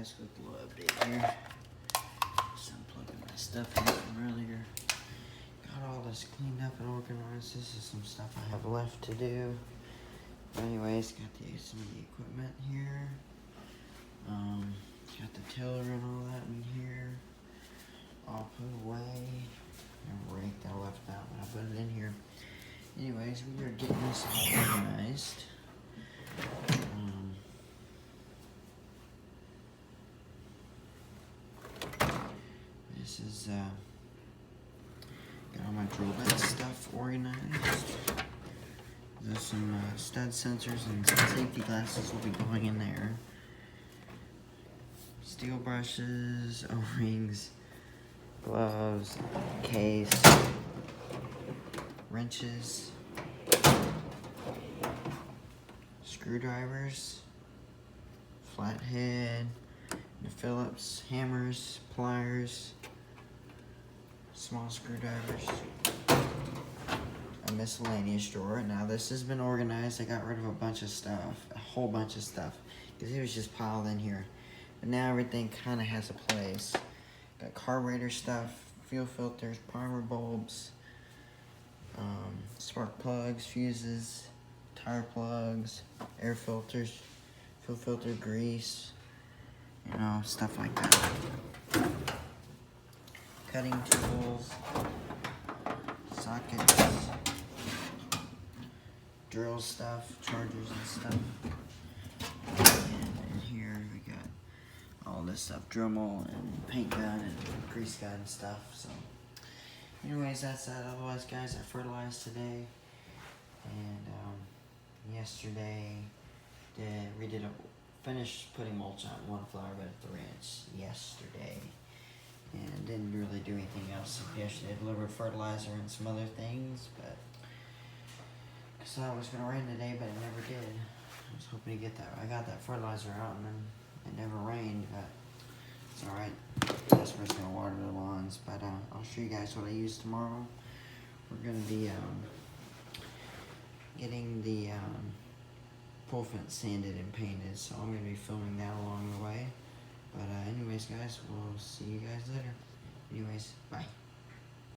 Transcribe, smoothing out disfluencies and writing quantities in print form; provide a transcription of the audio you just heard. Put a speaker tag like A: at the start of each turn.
A: guys, quick little update here. Just unplugging my stuff here from earlier. Got all this cleaned up and organized. This is some stuff I have left to do. But anyways, got some of the equipment here. Got the tiller and all that in here. All put away. And raked, I left that when I put it in here. Anyways, we are getting this all organized. This is got all my drill bit stuff organized. There's some stud sensors and some safety glasses will be going in there. Steel brushes, O-rings, gloves, case, wrenches, screwdrivers, flathead, Phillips, hammers, pliers, small screwdrivers, a miscellaneous drawer. Now this has been organized. I got rid of a bunch of stuff, a whole bunch of stuff, because it was just piled in here. But now everything kind of has a place. Got carburetor stuff, fuel filters, primer bulbs, spark plugs, fuses, tire plugs, air filters, fuel filter grease, you know, stuff like that. Cutting tools, sockets, drill stuff, chargers and stuff. And in here we got all this stuff, Dremel and paint gun and grease gun and stuff. So anyways, that's that. Otherwise guys, I fertilized today, and yesterday finished putting mulch on one flower bed at the ranch yesterday, and didn't really do anything else yesterday. I delivered fertilizer and some other things, but I thought it was gonna rain today, but it never did. I was hoping to get that. I got that fertilizer out and then it never rained, but it's alright. Customers gonna water the lawns, but I'll show you guys what I use tomorrow. We're gonna be getting the pole fence sanded and painted, so I'm gonna be filming that along the way. But anyways guys, we'll see you guys later. Anyways, bye.